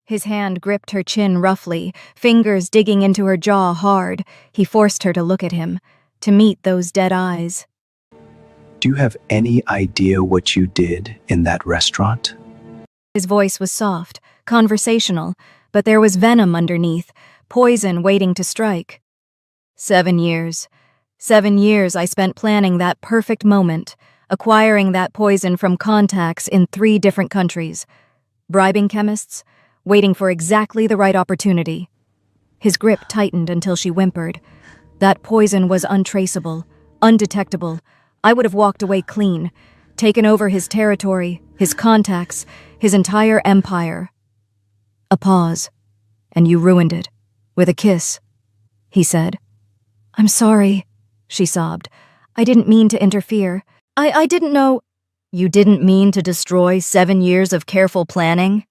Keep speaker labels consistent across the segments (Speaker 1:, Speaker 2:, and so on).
Speaker 1: His hand gripped her chin roughly, fingers digging into her jaw hard. He forced her to look at him, to meet those dead eyes.
Speaker 2: Do you have any idea what you did in that restaurant?
Speaker 1: His voice was soft, conversational, but there was venom underneath, poison waiting to strike. 7 years. 7 years I spent planning that perfect moment, acquiring that poison from contacts in 3 different countries, bribing chemists, waiting for exactly the right opportunity. His grip tightened until she whimpered. That poison was untraceable, undetectable. I would have walked away clean, taken over his territory, his contacts, his entire empire. A pause. And you ruined it. With a kiss. He said. I'm sorry, she sobbed. I didn't mean to interfere. I didn't know. You didn't mean to destroy 7 years of careful planning?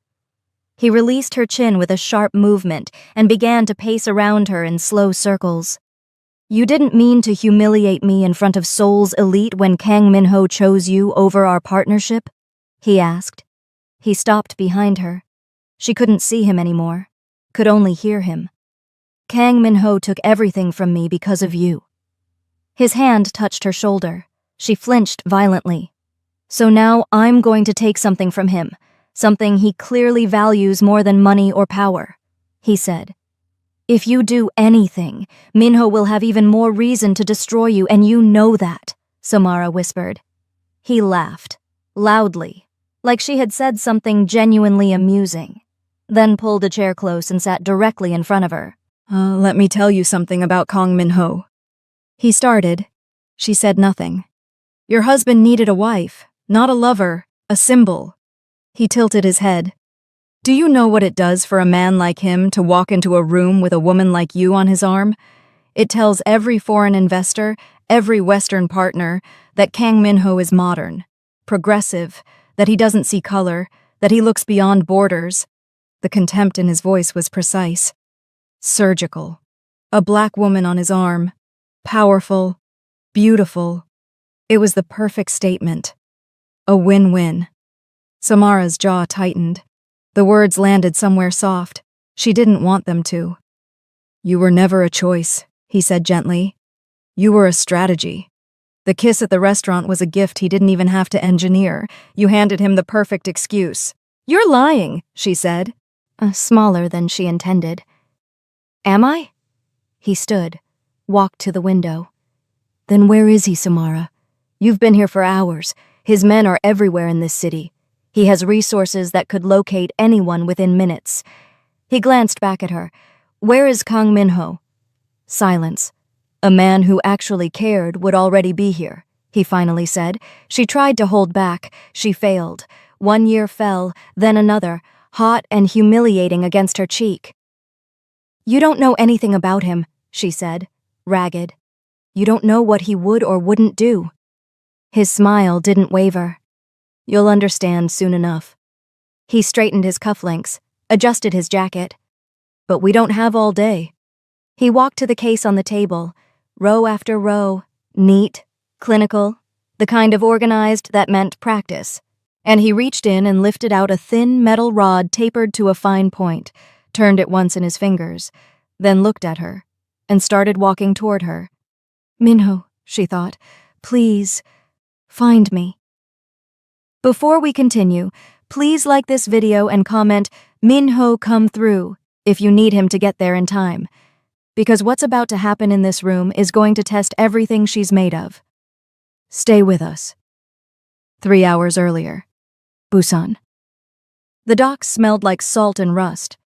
Speaker 1: He released her chin with a sharp movement and began to pace around her in slow circles. You didn't mean to humiliate me in front of Seoul's elite when Kang Min-ho chose you over our partnership? He asked. He stopped behind her. She couldn't see him anymore, could only hear him. Kang Min-ho took everything from me because of you. His hand touched her shoulder. She flinched violently. So now I'm going to take something from him, something he clearly values more than money or power, he said. If you do anything, Min-ho will have even more reason to destroy you, and you know that, Samara whispered. He laughed, loudly, like she had said something genuinely amusing, then pulled a chair close and sat directly in front of her. Let me tell you something about Kang Min-ho. He started. She said nothing. Your husband needed a wife, not a lover, a symbol. He tilted his head. Do you know what it does for a man like him to walk into a room with a woman like you on his arm? It tells every foreign investor, every Western partner, that Kang Min-ho is modern, progressive, that he doesn't see color, that he looks beyond borders. The contempt in his voice was precise. Surgical. A black woman on his arm. Powerful. Beautiful. It was the perfect statement. A win-win. Samara's jaw tightened. The words landed somewhere soft. She didn't want them to. You were never a choice, he said gently. You were a strategy. The kiss at the restaurant was a gift he didn't even have to engineer. You handed him the perfect excuse. You're lying, she said. Smaller than she intended. Am I? He stood, walked to the window. Then where is he, Samara? You've been here for hours. His men are everywhere in this city. He has resources that could locate anyone within minutes. He glanced back at her. Where is Kang Min-ho? Silence. A man who actually cared would already be here, he finally said. She tried to hold back. She failed. 1 year fell, then another, hot and humiliating against her cheek. You don't know anything about him, she said, ragged. You don't know what he would or wouldn't do. His smile didn't waver. You'll understand soon enough. He straightened his cufflinks, adjusted his jacket. But we don't have all day. He walked to the case on the table, row after row, neat, clinical, the kind of organized that meant practice. And he reached in and lifted out a thin metal rod tapered to a fine point, turned it once in his fingers, then looked at her, and started walking toward her. Min-ho, she thought, please, find me. Before we continue, please like this video and comment, Min-ho come through, if you need him to get there in time. Because what's about to happen in this room is going to test everything she's made of. Stay with us. 3 hours earlier. Busan. The docks smelled like salt and rust.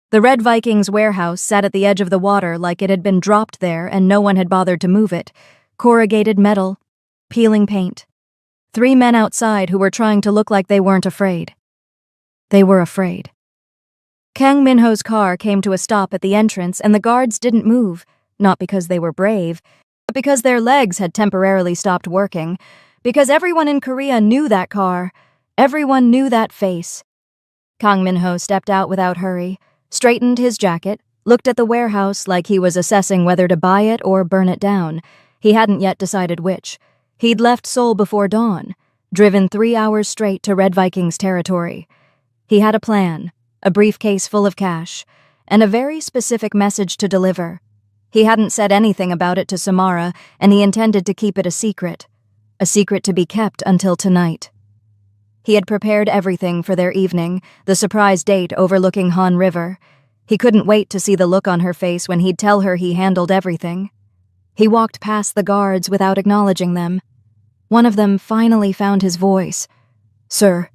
Speaker 1: The Red Viking's warehouse sat at the edge of the water like it had been dropped there and no one had bothered to move it. Corrugated metal, peeling paint. 3 men outside who were trying to look like they weren't afraid. They were afraid. Kang Min-ho's car came to a stop at the entrance and the guards didn't move, not because they were brave, but because their legs had temporarily stopped working, because everyone in Korea knew that car, everyone knew that face. Kang Min-ho stepped out without hurry, straightened his jacket, looked at the warehouse like he was assessing whether to buy it or burn it down. He hadn't yet decided which. He'd left Seoul before dawn, driven 3 hours straight to Red Viking's territory. He had a plan, a briefcase full of cash, and a very specific message to deliver. He hadn't said anything about it to Samara, and he intended to keep it a secret to be kept until tonight. He had prepared everything for their evening, the surprise date overlooking Han River. He couldn't wait to see the look on her face when he'd tell her he handled everything. He walked past the guards without acknowledging them. One of them finally found his voice. "Sir,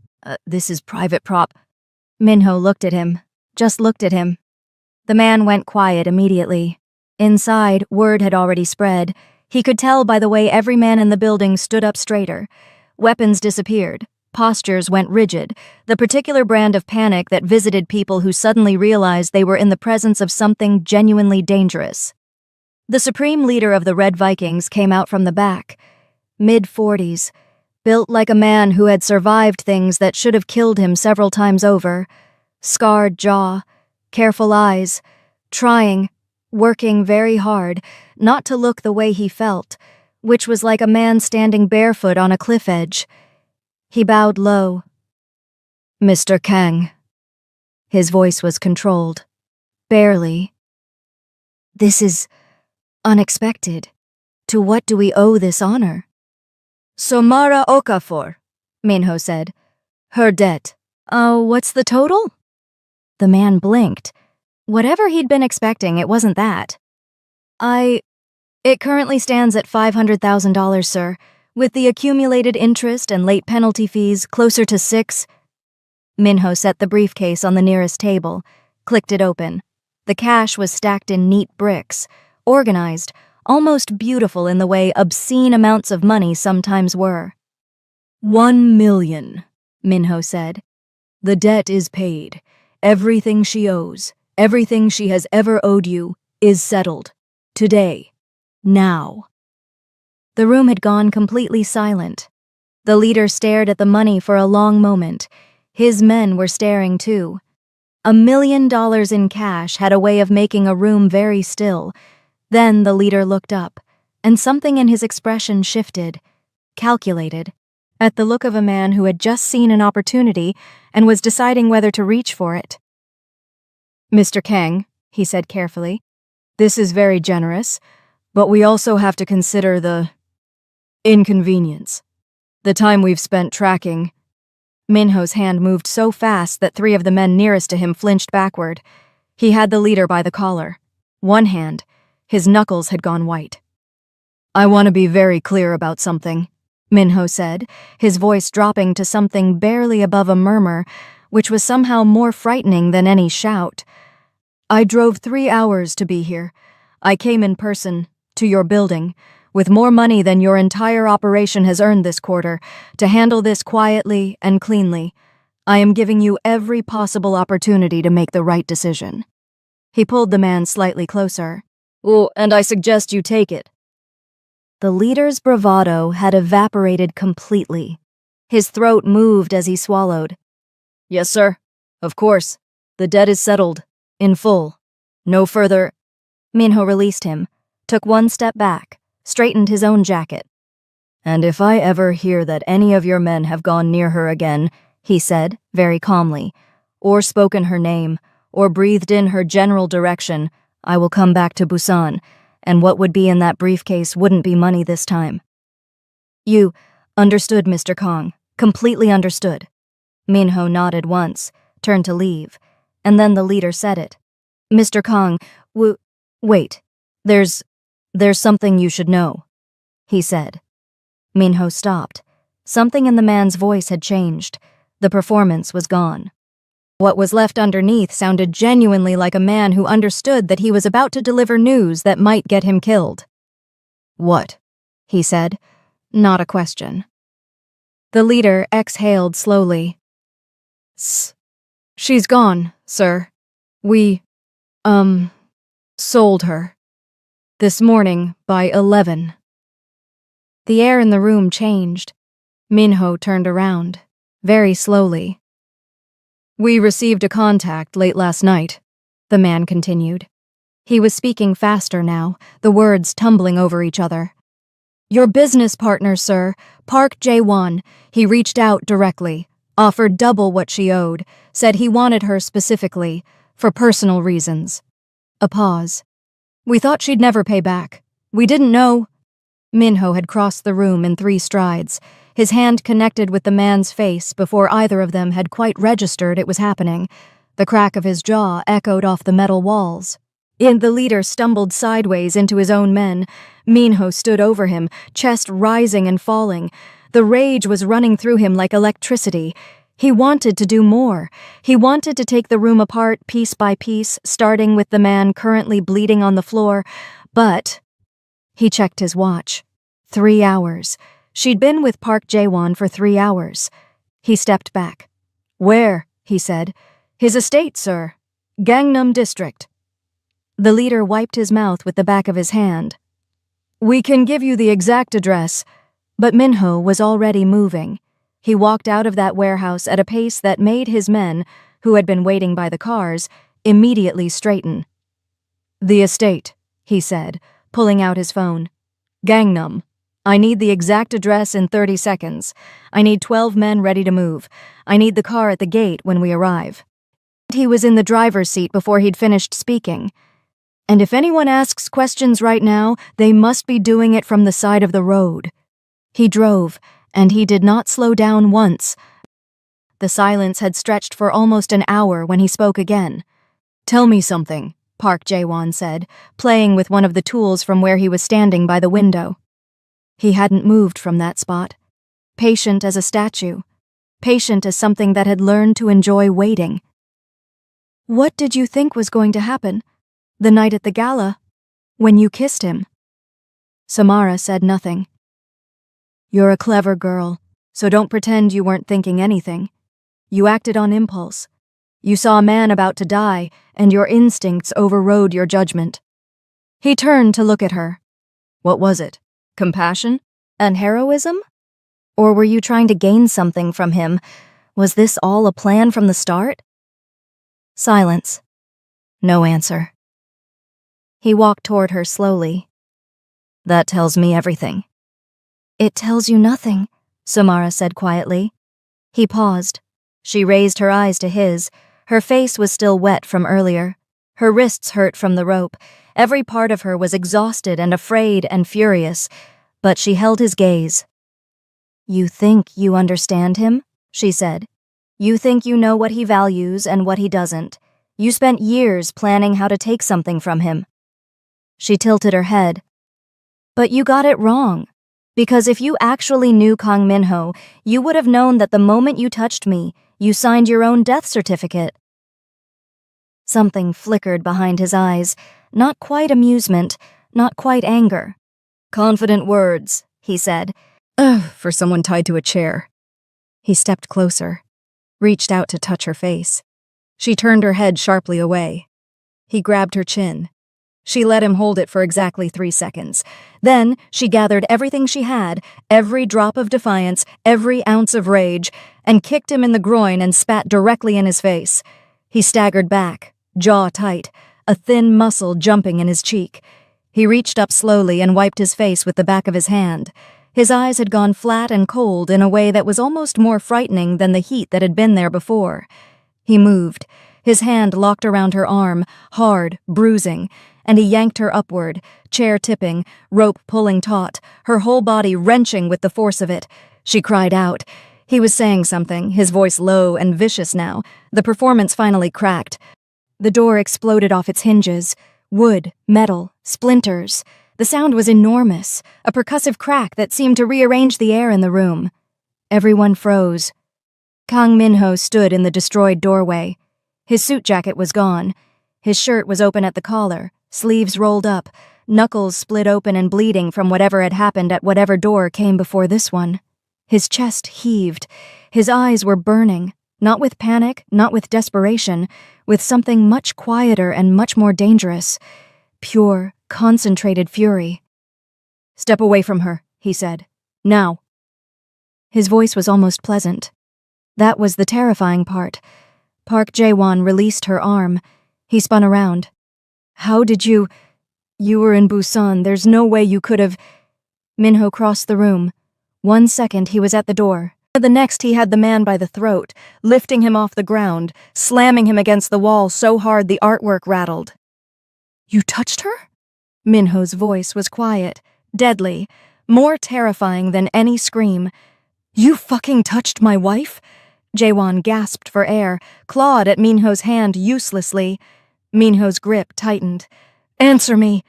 Speaker 1: this is Private Prop." Minho looked at him, just looked at him. The man went quiet immediately. Inside, word had already spread. He could tell by the way every man in the building stood up straighter. Weapons disappeared. Postures went rigid, the particular brand of panic that visited people who suddenly realized they were in the presence of something genuinely dangerous. The supreme leader of the Red Vikings came out from the back, mid-40s, built like a man who had survived things that should have killed him several times over. Scarred jaw, careful eyes, trying, working very hard, not to look the way he felt, which was like a man standing barefoot on a cliff edge. He bowed low. "Mr. Kang." His voice was controlled. Barely. "This is unexpected. To what do we owe this honor?" "Samara Okafor," Minho said. "Her debt." What's the total?" The man blinked. Whatever he'd been expecting, it wasn't that. It currently stands at $500,000, sir, with the accumulated interest and late penalty fees closer to 6. Minho set the briefcase on the nearest table, clicked it open. The cash was stacked in neat bricks, organized, almost beautiful in the way obscene amounts of money sometimes were. "1 million, Minho said. "The debt is paid. Everything she owes, everything she has ever owed you, is settled. Today. Now." The room had gone completely silent. The leader stared at the money for a long moment. His men were staring too. $1 million in cash had a way of making a room very still. Then the leader looked up, and something in his expression shifted, calculated, at the look of a man who had just seen an opportunity and was deciding whether to reach for it. "Mr. Kang," he said carefully, "this is very generous, but we also have to consider the inconvenience. The time we've spent tracking." Minho's hand moved so fast that 3 of the men nearest to him flinched backward. He had the leader by the collar. One hand, his knuckles had gone white. "I want to be very clear about something," Minho said, his voice dropping to something barely above a murmur, which was somehow more frightening than any shout. "I drove 3 hours to be here. I came in person, to your building, with more money than your entire operation has earned this quarter, to handle this quietly and cleanly. I am giving you every possible opportunity to make the right decision." He pulled the man slightly closer. "Oh, and I suggest you take it." The leader's bravado had evaporated completely. His throat moved as he swallowed. "Yes, sir. Of course. The debt is settled. In full. No further." Minho released him, took one step back, straightened his own jacket. "And if I ever hear that any of your men have gone near her again," he said, very calmly, "or spoken her name, or breathed in her general direction, I will come back to Busan, and what would be in that briefcase wouldn't be money this time." "You understood, Mr. Kong. Completely understood." Minho nodded once, turned to leave, and then the leader said it. "Mr. Kong, wait. There's something you should know," he said. Minho stopped. Something in the man's voice had changed. The performance was gone. What was left underneath sounded genuinely like a man who understood that he was about to deliver news that might get him killed. "What?" he said, not a question. The leader exhaled slowly. "She's gone, sir. We, sold her. This morning by 11. The air in the room changed. Minho turned around, very slowly. "We received a contact late last night," the man continued. He was speaking faster now, the words tumbling over each other. "Your business partner, sir, Park Jae-won, he reached out directly. offered double what she owed, said he wanted her specifically, for personal reasons. A pause. We thought she'd never pay back. We didn't know. Minho had crossed the room in 3 strides, his hand connected with the man's face before either of them had quite registered it was happening. The crack of his jaw echoed off the metal walls. The leader stumbled sideways into his own men. Minho stood over him, chest rising and falling. The rage was running through him like electricity. He wanted to do more. He wanted to take the room apart piece by piece, starting with the man currently bleeding on the floor, but he checked his watch. 3 hours. She'd been with Park Jae-won for 3 hours. He stepped back. Where? He said. His estate, sir. Gangnam District. The leader wiped his mouth with the back of his hand. We can give you the exact address. But Minho was already moving. He walked out of that warehouse at a pace that made his men, who had been waiting by the cars, immediately straighten. The estate, he said, pulling out his phone. Gangnam. I need the exact address in 30 seconds. I need 12 men ready to move. I need the car at the gate when we arrive. He was in the driver's seat before he'd finished speaking. And if anyone asks questions right now, they must be doing it from the side of the road. He drove, and he did not slow down once. The silence had stretched for almost an hour when he spoke again. Tell me something, Park Jae-won said, playing with one of the tools from where he was standing by the window. He hadn't moved from that spot. Patient as a statue. Patient as something that had learned to enjoy waiting. What did you think was going to happen? The night at the gala? When you kissed him? Samara said nothing. You're a clever girl, so don't pretend you weren't thinking anything. You acted on impulse. You saw a man about to die, and your instincts overrode your judgment. He turned to look at her. What was it? Compassion? And heroism? Or were you trying to gain something from him? Was this all a plan from the start? Silence. No answer. He walked toward her slowly. That tells me everything. It tells you nothing, Samara said quietly. He paused. She raised her eyes to his. Her face was still wet from earlier. Her wrists hurt from the rope. Every part of her was exhausted and afraid and furious, but she held his gaze. You think you understand him? She said. You think you know what he values and what he doesn't. You spent years planning how to take something from him. She tilted her head. But you got it wrong. Because if you actually knew Kang Minho, you would have known that the moment you touched me, you signed your own death certificate. Something flickered behind his eyes, not quite amusement, not quite anger. Confident words, he said. Ugh, for someone tied to a chair. He stepped closer, reached out to touch her face. She turned her head sharply away. He grabbed her chin. She let him hold it for exactly 3 seconds. Then she gathered everything she had, every drop of defiance, every ounce of rage, and kicked him in the groin and spat directly in his face. He staggered back, jaw tight, a thin muscle jumping in his cheek. He reached up slowly and wiped his face with the back of his hand. His eyes had gone flat and cold in a way that was almost more frightening than the heat that had been there before. He moved. His hand locked around her arm, hard, bruising, and he yanked her upward, chair tipping, rope pulling taut, her whole body wrenching with the force of it. She cried out. He was saying something, his voice low and vicious now. The performance finally cracked. The door exploded off its hinges. Wood, metal, splinters. The sound was enormous, a percussive crack that seemed to rearrange the air in the room. Everyone froze. Kang Minho stood in the destroyed doorway. His suit jacket was gone. His shirt was open at the collar, sleeves rolled up, knuckles split open and bleeding from whatever had happened at whatever door came before this one. His chest heaved. His eyes were burning, not with panic, not with desperation, with something much quieter and much more dangerous. Pure, concentrated fury. Step away from her, he said. Now. His voice was almost pleasant. That was the terrifying part. Park Jae-won released her arm. He spun around. How did you... You were in Busan. There's no way you could have... Minho crossed the room. 1 second he was at the door. The next, he had the man by the throat, lifting him off the ground, slamming him against the wall so hard the artwork rattled. "You touched her?" Minho's voice was quiet, deadly, more terrifying than any scream. "You fucking touched my wife?" Jaewon gasped for air, clawed at Minho's hand uselessly. Minho's grip tightened. "Answer me."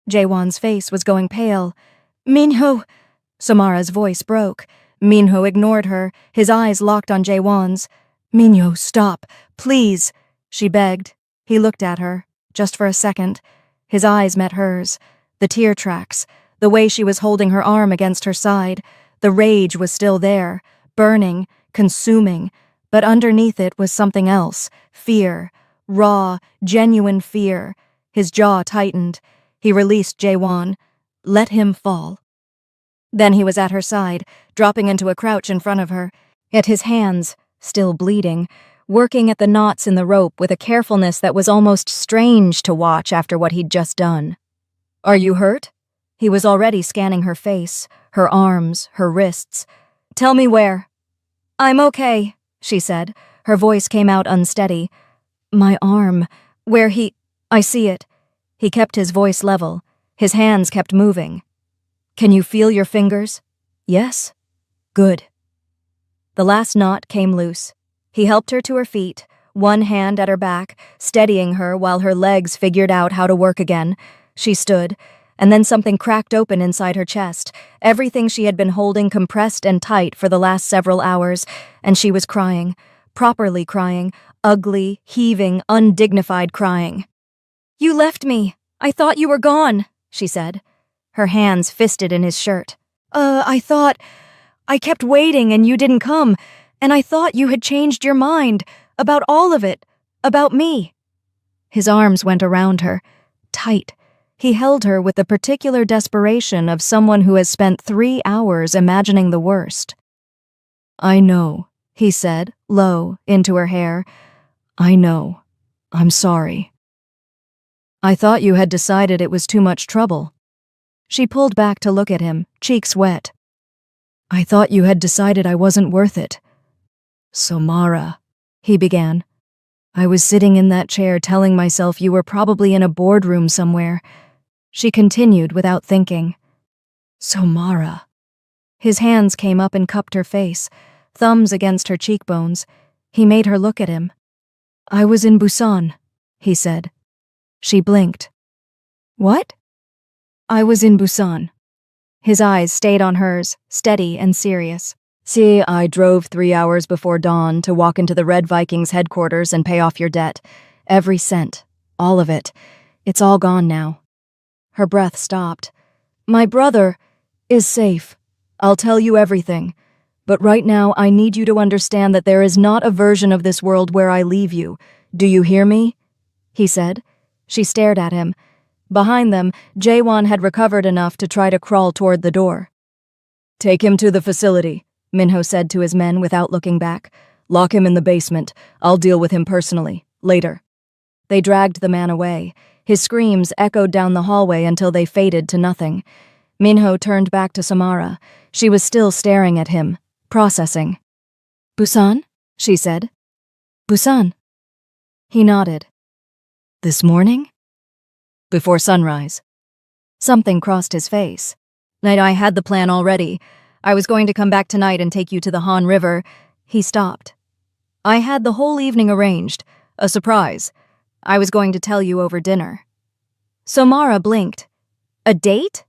Speaker 1: Jaewon's face was going pale. "Minho." Samara's voice broke. Minho ignored her, his eyes locked on Jaewon's. "Minho, stop, please," she begged. He looked at her, just for a second. His eyes met hers. The tear tracks, the way she was holding her arm against her side. The rage was still there, burning, consuming, but underneath it was something else. Fear. Raw, genuine fear. His jaw tightened. He released Jaewon. Let him fall. Then he was at her side, dropping into a crouch in front of her, yet his hands, still bleeding, working at the knots in the rope with a carefulness that was almost strange to watch after what he'd just done. "Are you hurt?" He was already scanning her face, her arms, her wrists. "Tell me where." "I'm okay," she said. Her voice came out unsteady. "My arm, where he... I see it." He kept his voice level. His hands kept moving. "Can you feel your fingers?" "Yes." "Good." The last knot came loose. He helped her to her feet, one hand at her back, steadying her while her legs figured out how to work again. She stood, and then something cracked open inside her chest, everything she had been holding compressed and tight for the last several hours, and she was crying, properly crying, ugly, heaving, undignified crying. "You left me. I thought you were gone," she said. Her hands fisted in his shirt. I kept waiting and you didn't come, and I thought you had changed your mind, about all of it, about me." His arms went around her, tight. He held her with the particular desperation of someone who has spent 3 hours imagining the worst. "I know," he said, low, into her hair. "I know. I'm sorry." "I thought you had decided it was too much trouble." She pulled back to look at him, cheeks wet. "I thought you had decided I wasn't worth it." "Samara," he began. "I was sitting in that chair telling myself you were probably in a boardroom somewhere." She continued without thinking. "Samara." His hands came up and cupped her face, thumbs against her cheekbones. He made her look at him. "I was in Busan," he said. She blinked. "What?" "I was in Busan." His eyes stayed on hers, steady and serious. "See, I drove 3 hours before dawn to walk into the Red Vikings headquarters and pay off your debt. Every cent. All of it. It's all gone now." Her breath stopped. "My brother is safe. I'll tell you everything. But right now I need you to understand that there is not a version of this world where I leave you. Do you hear me?" he said. She stared at him. Behind them, Jaewon had recovered enough to try to crawl toward the door. "Take him to the facility," Minho said to his men without looking back. "Lock him in the basement. I'll deal with him personally. Later." They dragged the man away. His screams echoed down the hallway until they faded to nothing. Minho turned back to Samara. She was still staring at him, processing. "Busan?" she said. "Busan." He nodded. "This morning?" "Before sunrise." Something crossed his face. "I had the plan already. I was going to come back tonight and take you to the Han River." He stopped. "I had the whole evening arranged. A surprise. I was going to tell you over dinner." Samara blinked. "A date?"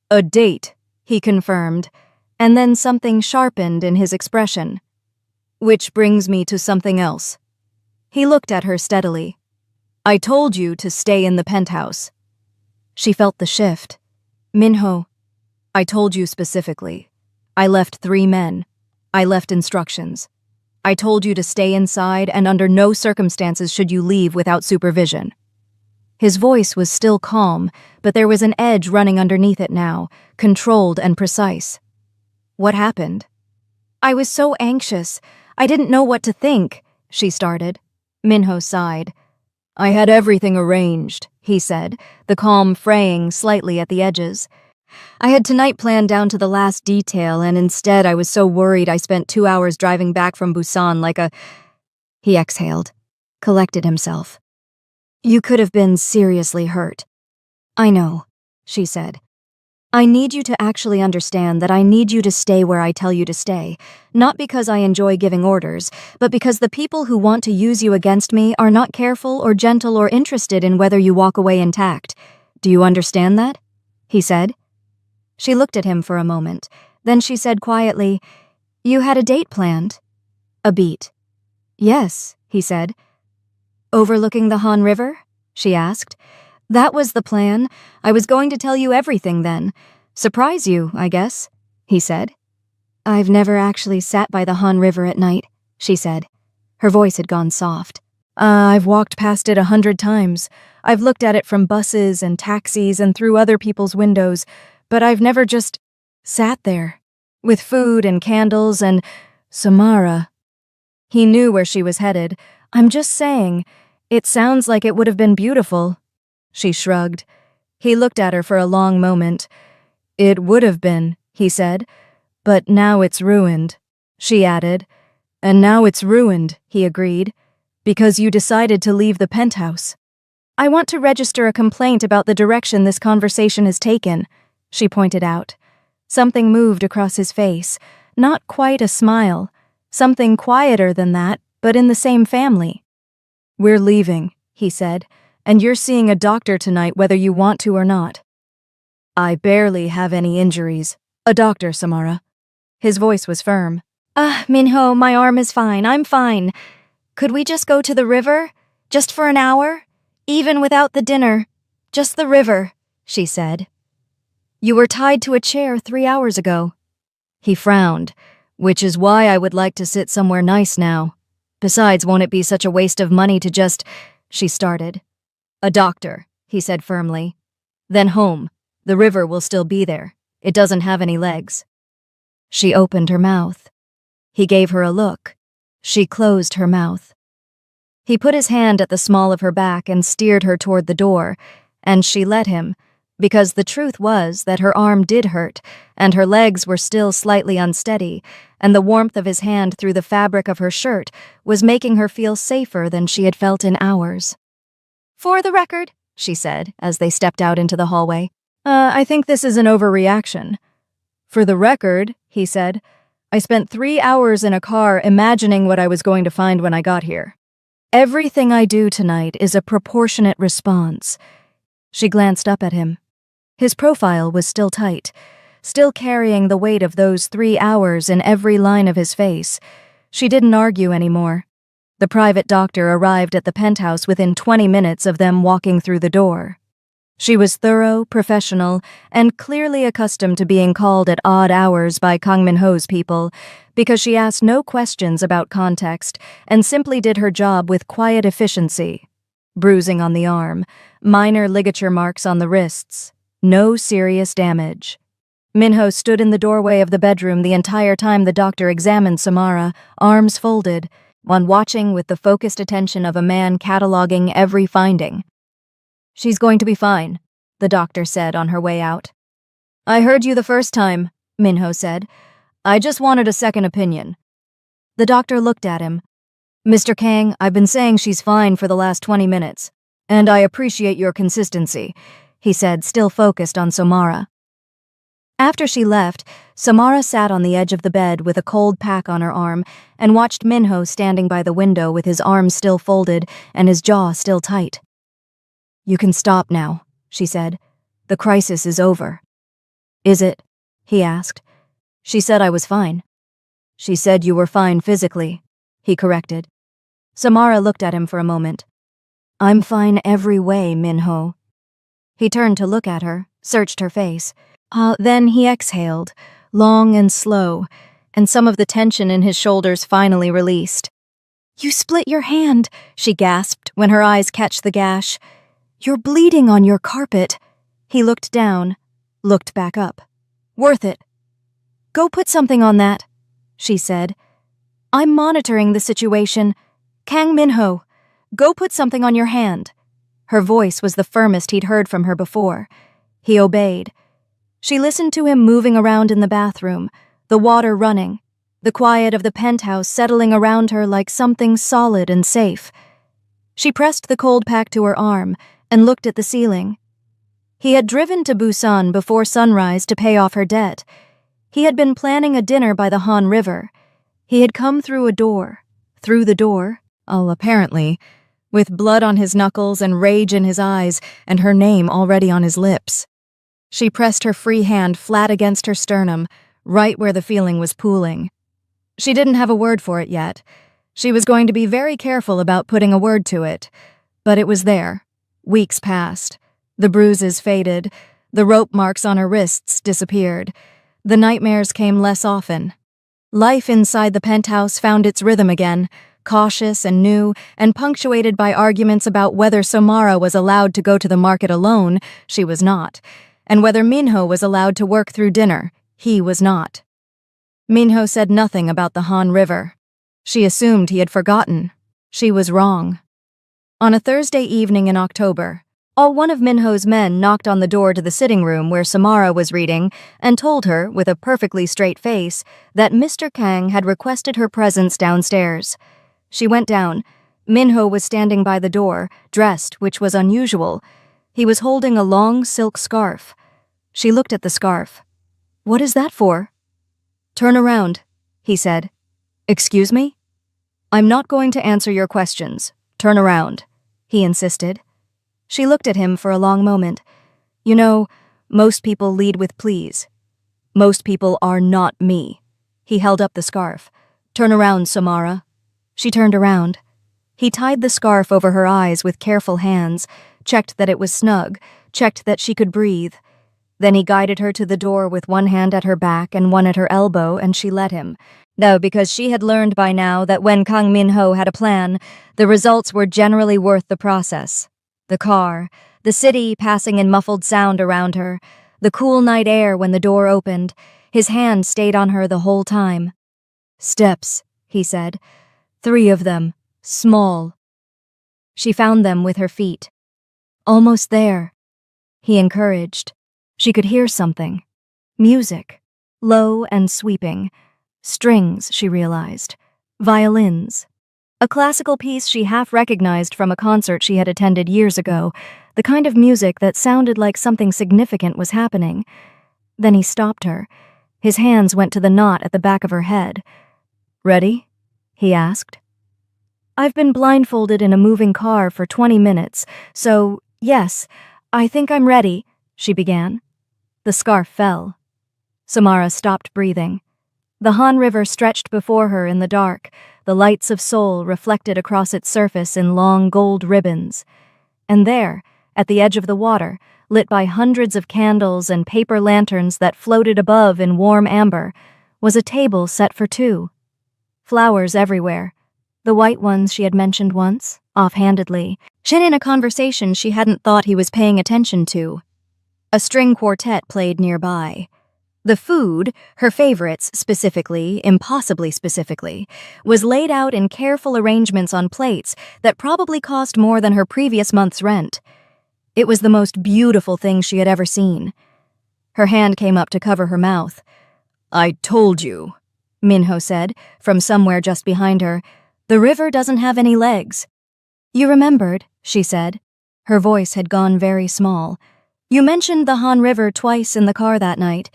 Speaker 1: "A date," he confirmed, and then something sharpened in his expression. "Which brings me to something else." He looked at her steadily. "I told you to stay in the penthouse." She felt the shift. "Minho, I told you specifically. I left 3 men. I left instructions. I told you to stay inside and under no circumstances should you leave without supervision." His voice was still calm, but there was an edge running underneath it now, controlled and precise. "What happened?" "I was so anxious. I didn't know what to think," she started. Minho sighed. "I had everything arranged," he said, the calm fraying slightly at the edges. I had tonight planned down to the last detail, and instead I was so worried I spent 2 hours driving back from Busan like a... He exhaled, collected himself. You could have been seriously hurt. I know, she said. I need you to actually understand that I need you to stay where I tell you to stay, not because I enjoy giving orders, but because the people who want to use you against me are not careful or gentle or interested in whether you walk away intact. Do you understand that? He said. She looked at him for a moment. Then she said quietly, You had a date planned? A beat. Yes, he said. Overlooking the Han River? She asked. That was the plan. I was going to tell you everything then. Surprise you, I guess, he said. I've never actually sat by the Han River at night, she said. Her voice had gone soft. I've walked past it 100 times. I've looked at it from buses and taxis and through other people's windows, but I've never just sat there, with food and candles and Samara. He knew where she was headed. I'm just saying, it sounds like it would have been beautiful. She shrugged. He looked at her for a long moment. It would have been, he said, but now it's ruined, she added. And now it's ruined, he agreed, because you decided to leave the penthouse. I want to register a complaint about the direction this conversation has taken, she pointed out. Something moved across his face, not quite a smile, something quieter than that, but in the same family. We're leaving, he said. And you're seeing a doctor tonight whether you want to or not. I barely have any injuries. A doctor, Samara. His voice was firm. Minho, my arm is fine. I'm fine. Could we just go to the river? Just for an hour? Even without the dinner. Just the river, she said. You were tied to a chair 3 hours ago. He frowned, which is why I would like to sit somewhere nice now. Besides, won't it be such a waste of money to just... She started. A doctor, he said firmly. Then home. The river will still be there. It doesn't have any legs. She opened her mouth. He gave her a look. She closed her mouth. He put his hand at the small of her back and steered her toward the door, and she let him, because the truth was that her arm did hurt, and her legs were still slightly unsteady, and the warmth of his hand through the fabric of her shirt was making her feel safer than she had felt in hours. For the record, she said, as they stepped out into the hallway, I think this is an overreaction. For the record, he said, I spent 3 hours in a car imagining what I was going to find when I got here. Everything I do tonight is a proportionate response. She glanced up at him. His profile was still tight, still carrying the weight of those 3 hours in every line of his face. She didn't argue anymore. The private doctor arrived at the penthouse within 20 minutes of them walking through the door. She was thorough, professional, and clearly accustomed to being called at odd hours by Kang Min-ho's people because she asked no questions about context and simply did her job with quiet efficiency. Bruising on the arm, minor ligature marks on the wrists, no serious damage. Min-ho stood in the doorway of the bedroom the entire time the doctor examined Samara, arms folded, one watching with the focused attention of a man cataloging every finding. She's going to be fine, the doctor said on her way out. I heard you the first time, Min-ho said. I just wanted a second opinion. The doctor looked at him. Mr. Kang, I've been saying she's fine for the last 20 minutes, and I appreciate your consistency, he said, still focused on Samara. After she left, Samara sat on the edge of the bed with a cold pack on her arm and watched Min-ho standing by the window with his arms still folded and his jaw still tight. You can stop now, she said. The crisis is over. Is it? He asked. She said I was fine. She said you were fine physically, he corrected. Samara looked at him for a moment. I'm fine every way, Min-ho. He turned to look at her, searched her face. Then he exhaled, long and slow, and some of the tension in his shoulders finally released. You split your hand, she gasped when her eyes catch the gash. You're bleeding on your carpet. He looked down, looked back up. Worth it. Go put something on that, she said. I'm monitoring the situation. Kang Min-ho, go put something on your hand. Her voice was the firmest he'd heard from her before. He obeyed. She listened to him moving around in the bathroom, the water running, the quiet of the penthouse settling around her like something solid and safe. She pressed the cold pack to her arm and looked at the ceiling. He had driven to Busan before sunrise to pay off her debt. He had been planning a dinner by the Han River. He had come through the door, apparently, with blood on his knuckles and rage in his eyes and her name already on his lips. She pressed her free hand flat against her sternum, right where the feeling was pooling. She didn't have a word for it yet. She was going to be very careful about putting a word to it. But it was there. Weeks passed. The bruises faded. The rope marks on her wrists disappeared. The nightmares came less often. Life inside the penthouse found its rhythm again, cautious and new, and punctuated by arguments about whether Samara was allowed to go to the market alone, she was not, and whether Minho was allowed to work through dinner, he was not. Minho said nothing about the Han River. She assumed he had forgotten. She was wrong. On a Thursday evening in October, one of Minho's men knocked on the door to the sitting room where Samara was reading and told her, with a perfectly straight face, that Mr. Kang had requested her presence downstairs. She went down. Minho was standing by the door, dressed, which was unusual. He was holding a long silk scarf. She looked at the scarf. "What is that for?" "Turn around," he said. "Excuse me?" "I'm not going to answer your questions. Turn around," he insisted. She looked at him for a long moment. "You know, most people lead with please. Most people are not me." He held up the scarf. "Turn around, Samara." She turned around. He tied the scarf over her eyes with careful hands, checked that it was snug, checked that she could breathe. Then he guided her to the door with one hand at her back and one at her elbow, and she let him. No, because she had learned by now that when Kang Min-ho had a plan, the results were generally worth the process. The car, the city passing in muffled sound around her, the cool night air when the door opened, his hand stayed on her the whole time. "Steps," he said. 3 of them, small. She found them with her feet. "Almost there," he encouraged. She could hear something. Music. Low and sweeping. Strings, she realized. Violins. A classical piece she half recognized from a concert she had attended years ago, the kind of music that sounded like something significant was happening. Then he stopped her. His hands went to the knot at the back of her head. "Ready?" he asked. "I've been blindfolded in a moving car for 20 minutes, so, yes, I think I'm ready," she began. The scarf fell. Samara stopped breathing. The Han River stretched before her in the dark, the lights of Seoul reflected across its surface in long gold ribbons. And there, at the edge of the water, lit by hundreds of candles and paper lanterns that floated above in warm amber, was a table set for 2. Flowers everywhere. The white ones she had mentioned once, offhandedly, in a conversation she hadn't thought he was paying attention to. A string quartet played nearby. The food, her favorites specifically, impossibly specifically, was laid out in careful arrangements on plates that probably cost more than her previous month's rent. It was the most beautiful thing she had ever seen. Her hand came up to cover her mouth. "I told you," Minho said, from somewhere just behind her. "The river doesn't have any legs." "You remembered," she said. Her voice had gone very small. "You mentioned the Han River twice in the car that night.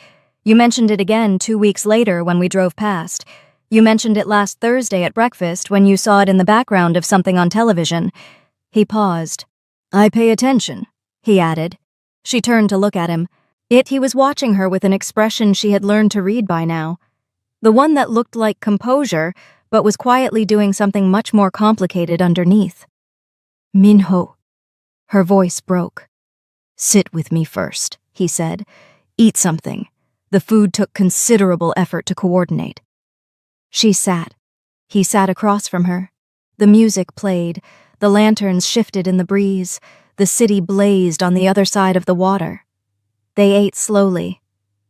Speaker 1: You mentioned it again 2 weeks later when we drove past. You mentioned it last Thursday at breakfast when you saw it in the background of something on television." He paused. "I pay attention," he added. She turned to look at him. He was watching her with an expression she had learned to read by now. The one that looked like composure, but was quietly doing something much more complicated underneath. "Minho." Her voice broke. "Sit with me first," he said. "Eat something." The food took considerable effort to coordinate. She sat. He sat across from her. The music played. The lanterns shifted in the breeze. The city blazed on the other side of the water. They ate slowly.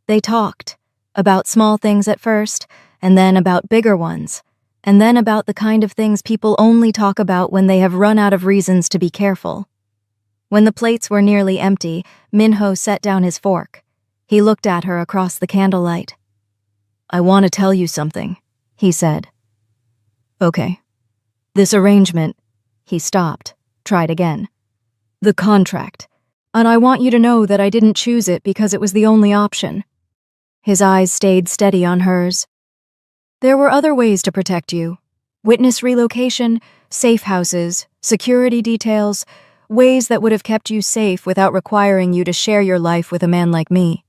Speaker 1: They talked. About small things at first, and then about bigger ones, and then about the kind of things people only talk about when they have run out of reasons to be careful. When the plates were nearly empty, Minho set down his fork. He looked at her across the candlelight. "I want to tell you something," he said. "Okay. This arrangement," he stopped, tried again. "The contract. And I want you to know that I didn't choose it because it was the only option." His eyes stayed steady on hers. "There were other ways to protect you. Witness relocation, safe houses, security details, ways that would have kept you safe without requiring you to share your life with a man like me."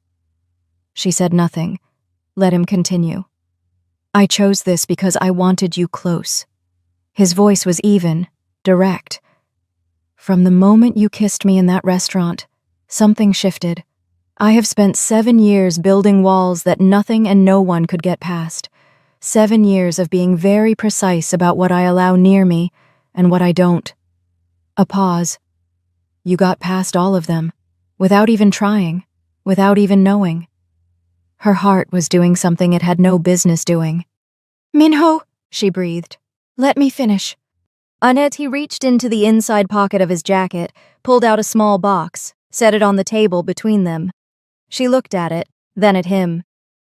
Speaker 1: She said nothing. Let him continue. "I chose this because I wanted you close." His voice was even, direct. "From the moment you kissed me in that restaurant, something shifted. I have spent 7 years building walls that nothing and no one could get past. 7 years of being very precise about what I allow near me and what I don't." A pause. "You got past all of them, without even trying, without even knowing." Her heart was doing something it had no business doing. "Minho," she breathed. "Let me finish." Annette, he reached into the inside pocket of his jacket, pulled out a small box, set it on the table between them. She looked at it, then at him.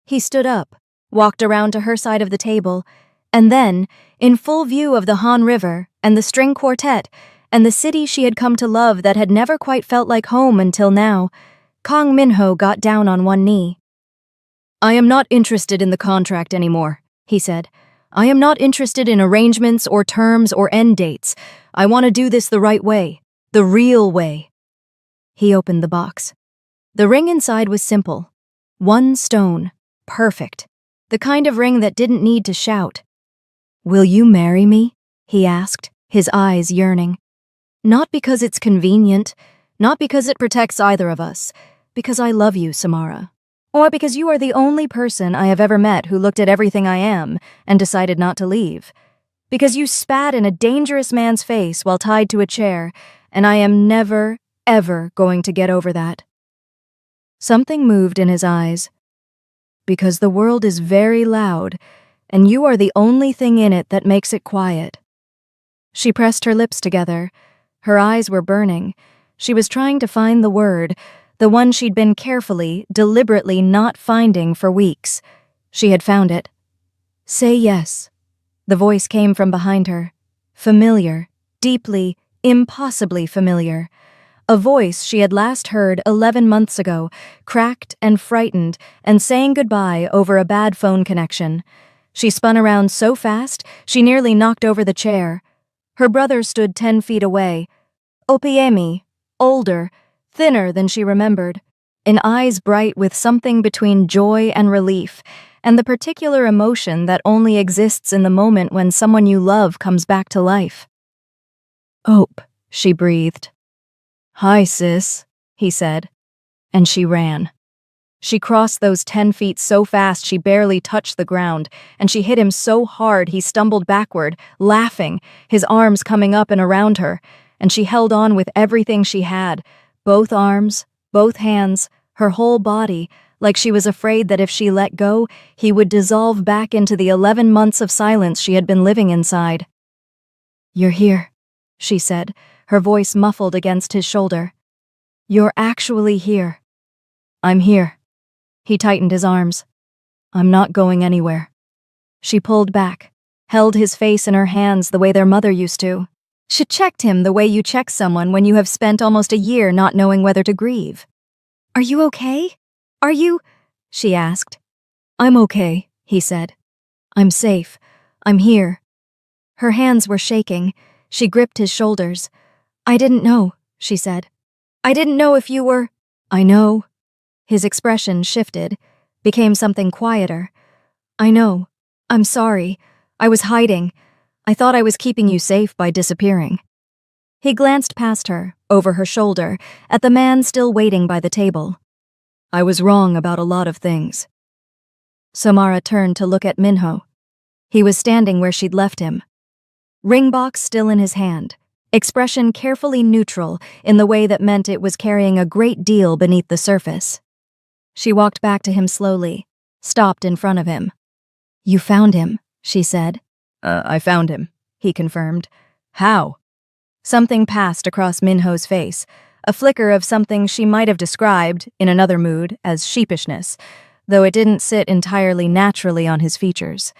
Speaker 1: He stood up, walked around to her side of the table, and then, in full view of the Han River and the string quartet and the city she had come to love that had never quite felt like home until now, Kang Minho got down on one knee. "I am not interested in the contract anymore," he said. "I am not interested in arrangements or terms or end dates. I want to do this the right way, the real way." He opened the box. The ring inside was simple. 1 stone, perfect. The kind of ring that didn't need to shout. "Will you marry me?" he asked, his eyes yearning. "Not because it's convenient, not because it protects either of us, because I love you, Samara. Or because you are the only person I have ever met who looked at everything I am and decided not to leave. Because you spat in a dangerous man's face while tied to a chair, and I am never, ever going to get over that." Something moved in his eyes. "Because the world is very loud, and you are the only thing in it that makes it quiet." She pressed her lips together. Her eyes were burning. She was trying to find the word, the one she'd been carefully, deliberately not finding for weeks. She had found it. "Say yes." The voice came from behind her. Familiar, deeply, impossibly familiar. A voice she had last heard 11 months ago, cracked and frightened and saying goodbye over a bad phone connection. She spun around so fast, she nearly knocked over the chair. Her brother stood 10 feet away. Opiemi, older, thinner than she remembered, in eyes bright with something between joy and relief, and the particular emotion that only exists in the moment when someone you love comes back to life. "Ope," she breathed. "Hi, sis," he said, and she ran. She crossed those 10 feet so fast she barely touched the ground, and she hit him so hard he stumbled backward, laughing, his arms coming up and around her, and she held on with everything she had, both arms, both hands, her whole body, like she was afraid that if she let go, he would dissolve back into the 11 months of silence she had been living inside. "You're here," she said, her voice muffled against his shoulder. "You're actually here." "I'm here." He tightened his arms. "I'm not going anywhere." She pulled back, held his face in her hands the way their mother used to. She checked him the way you check someone when you have spent almost a year not knowing whether to grieve. "Are you okay? Are you?" she asked. "I'm okay," he said. "I'm safe. I'm here." Her hands were shaking. She gripped his shoulders. "I didn't know," she said. "I didn't know if you were—" "I know." His expression shifted, became something quieter. "I know. I'm sorry. I was hiding. I thought I was keeping you safe by disappearing." He glanced past her, over her shoulder, at the man still waiting by the table. "I was wrong about a lot of things." Samara turned to look at Minho. He was standing where she'd left him. Ring box still in his hand, expression carefully neutral in the way that meant it was carrying a great deal beneath the surface. She walked back to him slowly, stopped in front of him. "You found him," she said. I found him," he confirmed. "How?" Something passed across Minho's face, a flicker of something she might have described, in another mood, as sheepishness, though it didn't sit entirely naturally on his features.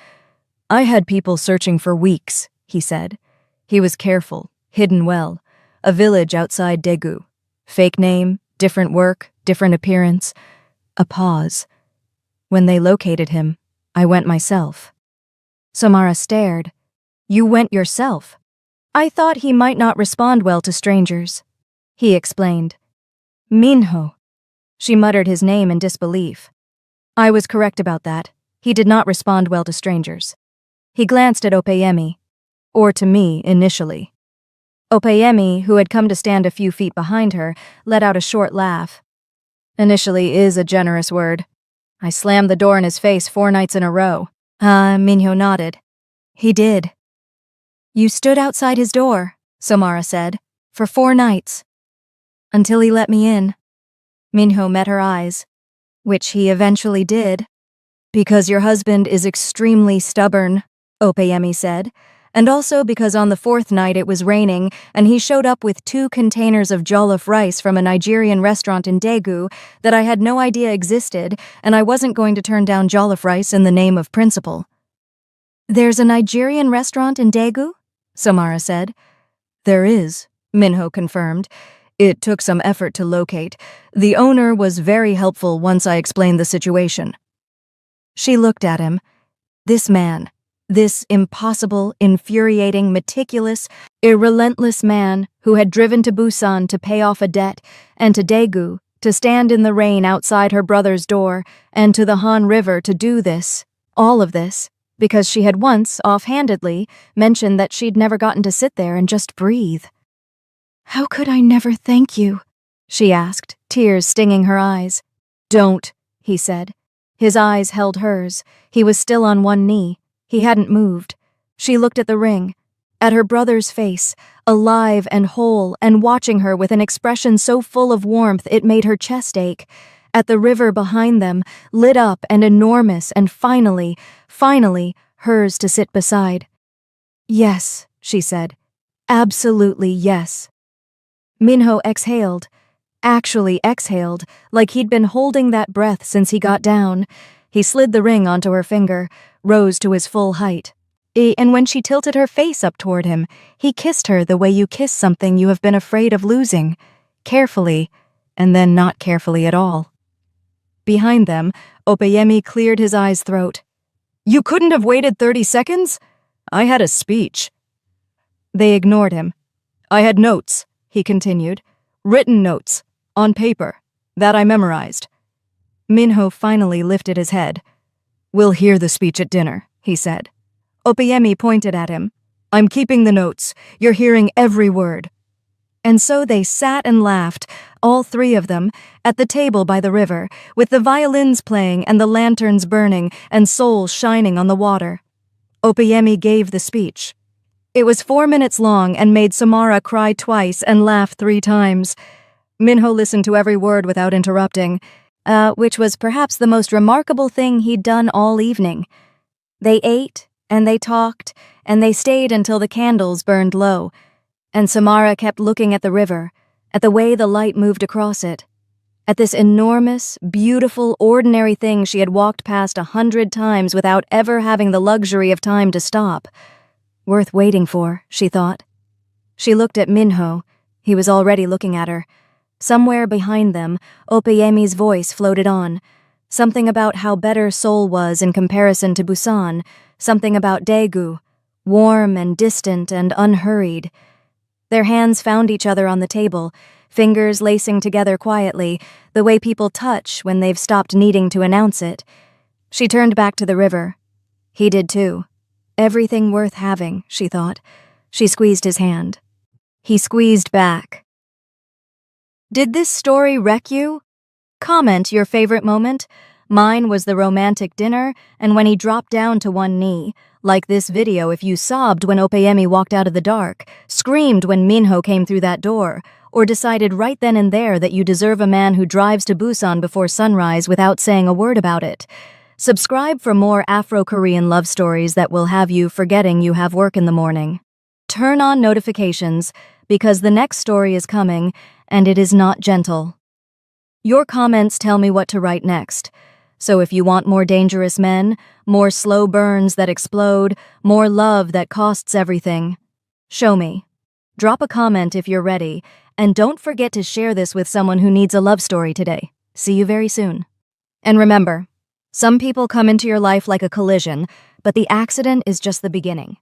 Speaker 1: "I had people searching for weeks," he said. He was careful, hidden well. A village outside Daegu. Fake name, different work, different appearance. A pause. When they located him, I went myself. Samara stared. "You went yourself?" "I thought he might not respond well to strangers." He explained. "Minho." She muttered his name in disbelief. I was correct about that. He did not respond well to strangers. He glanced at Opeyemi. Or to me, initially. Opeyemi, who had come to stand a few feet behind her, let out a short laugh. "Initially is a generous word. I slammed the door in his face 4 nights in a row." Minho nodded. "He did." "You stood outside his door," Samara said, "for 4 nights. Until he let me in." Minho met her eyes. "Which he eventually did." "Because your husband is extremely stubborn," Opeyemi said. "And also because on the 4th night it was raining, and he showed up with 2 containers of jollof rice from a Nigerian restaurant in Daegu that I had no idea existed, and I wasn't going to turn down jollof rice in the name of principle." "There's a Nigerian restaurant in Daegu?" Samara said. "There is," Minho confirmed. "It took some effort to locate. The owner was very helpful once I explained the situation." She looked at him. This man. This impossible, infuriating, meticulous, irrelentless man who had driven to Busan to pay off a debt, and to Daegu to stand in the rain outside her brother's door, and to the Han River to do this, all of this, because she had once, offhandedly, mentioned that she'd never gotten to sit there and just breathe. "How could I never thank you?" she asked, tears stinging her eyes. "Don't," he said. His eyes held hers. He was still on one knee. He hadn't moved. She looked at the ring, at her brother's face, alive and whole, and watching her with an expression so full of warmth it made her chest ache. At the river behind them, lit up and enormous, and finally, hers to sit beside. "Yes," she said. "Absolutely yes." Minho exhaled. Actually exhaled, like he'd been holding that breath since he got down. He slid the ring onto her finger, rose to his full height. And when she tilted her face up toward him, he kissed her the way you kiss something you have been afraid of losing, carefully, and then not carefully at all. Behind them, Opeyemi cleared his eyes' throat. "You couldn't have waited 30 seconds? I had a speech." They ignored him. "I had notes," he continued. "Written notes, on paper, that I memorized." Minho finally lifted his head. "We'll hear the speech at dinner," he said. Opeyemi pointed at him. "I'm keeping the notes. You're hearing every word." And so they sat and laughed, all 3 of them, at the table by the river, with the violins playing and the lanterns burning and souls shining on the water. Opeyemi gave the speech. It was 4 minutes long and made Samara cry twice and laugh 3 times. Minho listened to every word without interrupting, which was perhaps the most remarkable thing he'd done all evening. They ate, and they talked, and they stayed until the candles burned low, and Samara kept looking at the river, at the way the light moved across it, at this enormous, beautiful, ordinary thing she had walked past 100 times without ever having the luxury of time to stop. Worth waiting for, she thought. She looked at Minho. He was already looking at her. Somewhere behind them, Opeyemi's voice floated on. Something about how better Seoul was in comparison to Busan. Something about Daegu. Warm and distant and unhurried. Their hands found each other on the table, fingers lacing together quietly, the way people touch when they've stopped needing to announce it. She turned back to the river. He did too. Everything worth having, she thought. She squeezed his hand. He squeezed back. Did this story wreck you? Comment your favorite moment. Mine was the romantic dinner and when he dropped down to one knee. Like this video if you sobbed when Opeyemi walked out of the dark, screamed when Minho came through that door, or decided right then and there that you deserve a man who drives to Busan before sunrise without saying a word about it. Subscribe for more Afro-Korean love stories that will have you forgetting you have work in the morning. Turn on notifications. because the next story is coming, and it is not gentle. Your comments tell me what to write next. So if you want more dangerous men, more slow burns that explode, more love that costs everything, show me. Drop a comment if you're ready, and don't forget to share this with someone who needs a love story today. See you very soon. And remember, some people come into your life like a collision, but the accident is just the beginning.